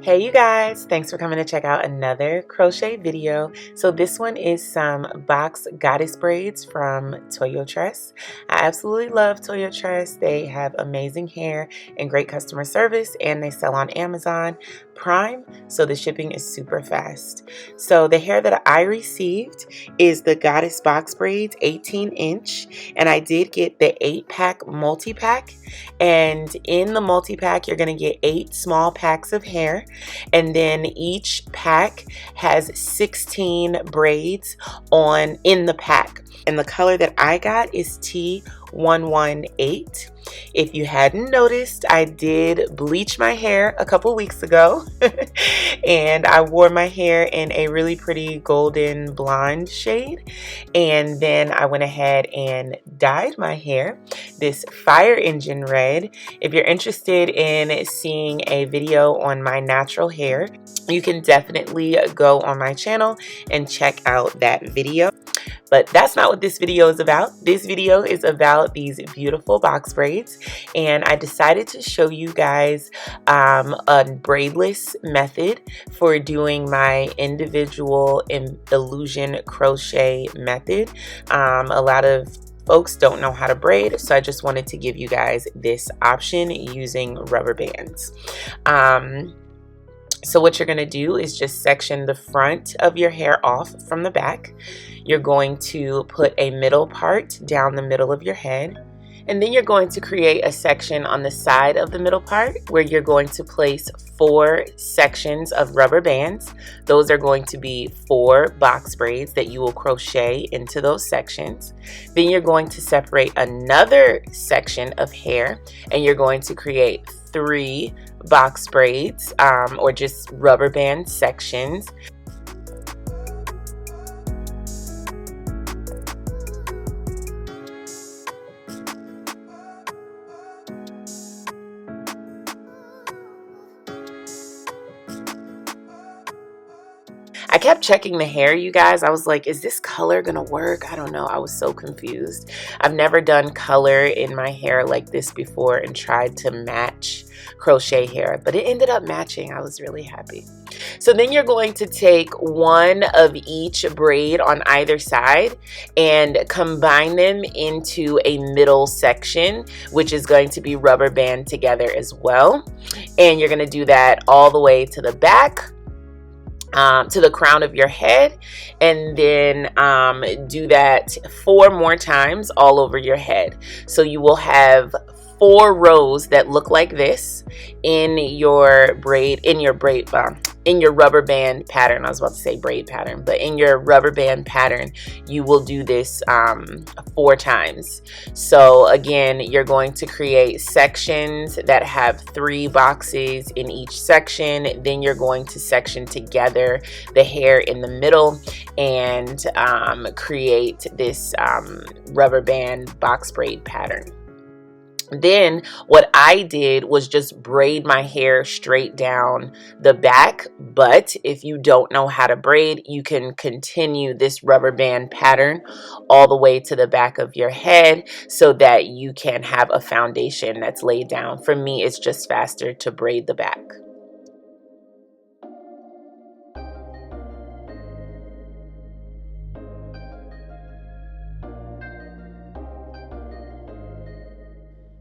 Hey you guys, thanks for coming to check out another crochet video. So this one is some box goddess braids from Toyotress. I absolutely love Toyotress. They have amazing hair and great customer service, and they sell on Amazon Prime, so the shipping is super fast. So the hair that I received is the Goddess box braids 18-inch, and I did get the 8-pack multi-pack. And in the multi-pack, you're going to get 8 small packs of hair, and then each pack has 16 braids in the pack. And the color that I got is T118. If you hadn't noticed, I did bleach my hair a couple weeks ago and I wore my hair in a really pretty golden blonde shade, and then I went ahead and dyed my hair this fire engine red. If you're interested in seeing a video on my natural hair, you can definitely go on my channel and check out that video. But that's not what this video is about. This video is about these beautiful box braids, and I decided to show you guys a braidless method for doing my individual illusion crochet method. A lot of folks don't know how to braid, so I just wanted to give you guys this option using rubber bands. So what you're going to do is just section the front of your hair off from the back. You're going to put a middle part down the middle of your head, and then you're going to create a section on the side of the middle part where you're going to place 4 sections of rubber bands. Those are going to be 4 box braids that you will crochet into those sections. Then you're going to separate another section of hair, and you're going to create 3 box braids or just rubber band sections. I kept checking the hair, you guys. I was like, is this color gonna work? I don't know. I was so confused. I've never done color in my hair like this before and tried to match crochet hair, but it ended up matching. I was really happy. So then you're going to take one of each braid on either side and combine them into a middle section, which is going to be rubber band together as well. And you're going to do that all the way to the back, to the crown of your head, and then do that 4 more times all over your head. So you will have 4 rows that look like this in your rubber band pattern. I was about to say braid pattern, but in your rubber band pattern, you will do this 4 times. So again, you're going to create sections that have 3 boxes in each section. Then you're going to section together the hair in the middle and create this rubber band box braid pattern. Then what I did was just braid my hair straight down the back, but if you don't know how to braid, you can continue this rubber band pattern all the way to the back of your head so that you can have a foundation that's laid down. For me, it's just faster to braid the back.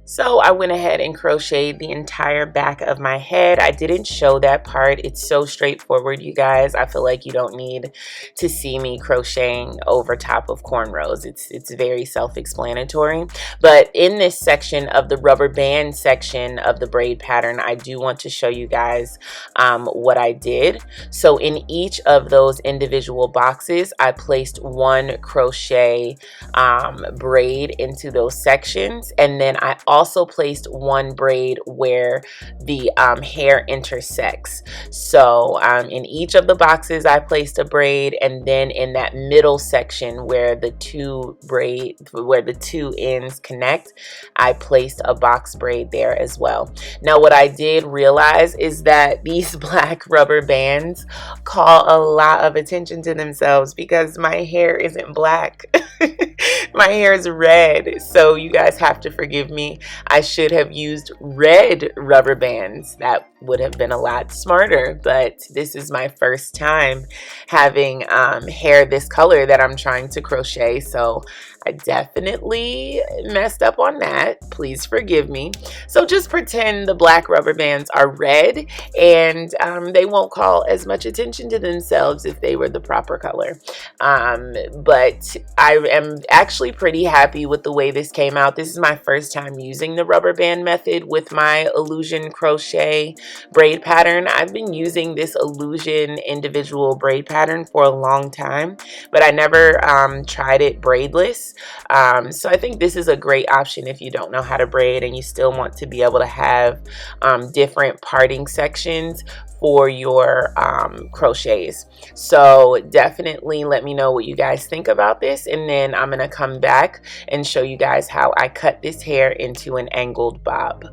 So I went ahead and crocheted the entire back of my head. I didn't show that part. It's so straightforward, you guys. I feel like you don't need to see me crocheting over top of cornrows. It's very self-explanatory. But in this section of the rubber band section of the braid pattern, I do want to show you guys what I did. So in each of those individual boxes, I placed 1 crochet braid into those sections, and then I also placed 1 braid where the hair intersects. So in each of the boxes I placed a braid, and then in that middle section where the 2 ends connect, I placed a box braid there as well. Now what I did realize is that these black rubber bands call a lot of attention to themselves because my hair isn't black. My hair is red, so you guys have to forgive me. I should have used red rubber bands. That would have been a lot smarter, but this is my first time having hair this color that I'm trying to crochet, so I definitely messed up on that. Please forgive me. So just pretend the black rubber bands are red, and they won't call as much attention to themselves if they were the proper color. But I am actually pretty happy with the way this came out. This is my first time using the rubber band method with my Illusion crochet braid pattern. I've been using this Illusion individual braid pattern for a long time, but I never tried it braidless. So I think this is a great option if you don't know how to braid and you still want to be able to have different parting sections for your crochets. So definitely let me know what you guys think about this, and then I'm gonna come back and show you guys how I cut this hair into an angled bob.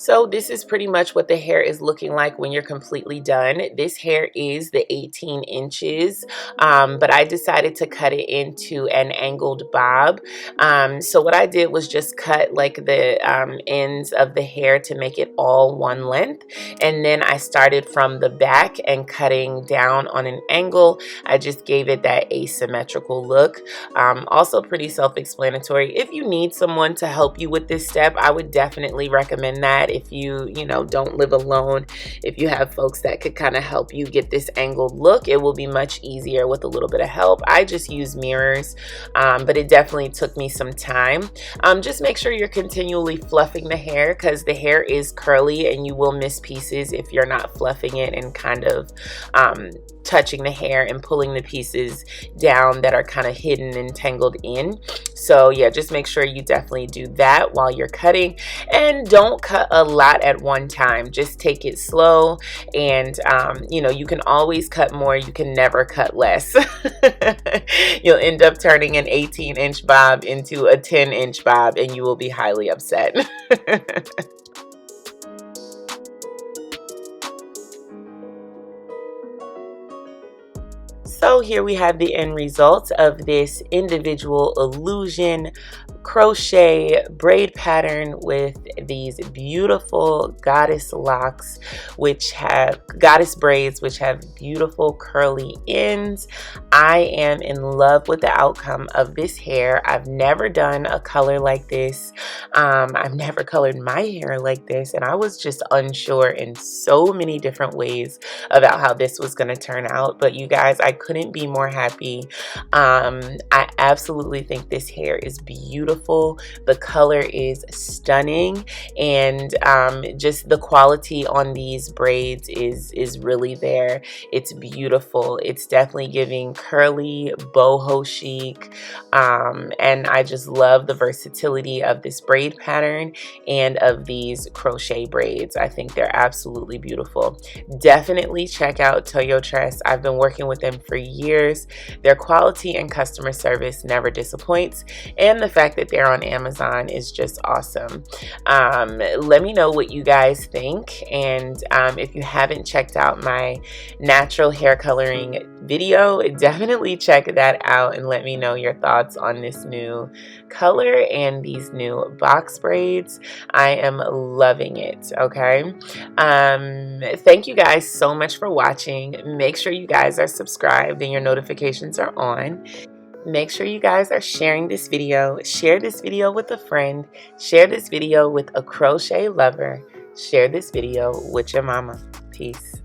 So this is pretty much what the hair is looking like when you're completely done. This hair is the 18 inches, but I decided to cut it into an angled bob. So what I did was just cut like the ends of the hair to make it all one length. And then I started from the back and cutting down on an angle. I just gave it that asymmetrical look. Also pretty self-explanatory. If you need someone to help you with this step, I would definitely recommend that. If you don't live alone, if you have folks that could kind of help you get this angled look, it will be much easier with a little bit of help. I just use mirrors, but it definitely took me some time. Just make sure you're continually fluffing the hair, because the hair is curly and you will miss pieces if you're not fluffing it and kind of touching the hair and pulling the pieces down that are kind of hidden and tangled in. So yeah, just make sure you definitely do that while you're cutting, and don't cut a lot at one time. Just take it slow, and you can always cut more. You can never cut less. You'll end up turning an 18-inch bob into a 10-inch bob, and you will be highly upset. So here we have the end result of this individual Illusion crochet braid pattern with these beautiful goddess locks, goddess braids, which have beautiful curly ends. I am in love with the outcome of this hair. I've never done a color like this. I've never colored my hair like this, and I was just unsure in so many different ways about how this was going to turn out. But you guys, I couldn't be more happy. I absolutely think this hair is beautiful. The color is stunning, and just the quality on these braids is really there. It's beautiful. It's definitely giving curly boho chic, and I just love the versatility of this braid pattern and of these crochet braids. I think they're absolutely beautiful. Definitely check out Toyotress. I've been working with them for years. Their quality and customer service never disappoints, and the fact that they're on Amazon is just awesome. Let me know what you guys think, and if you haven't checked out my natural hair coloring video, definitely check that out and let me know your thoughts on this new color and these new box braids. I am loving it. Okay, thank you guys so much for watching. Make sure you guys are subscribed and your notifications are on. Make sure you guys are sharing this video. Share this video with a friend. Share this video with a crochet lover. Share this video with your mama. Peace.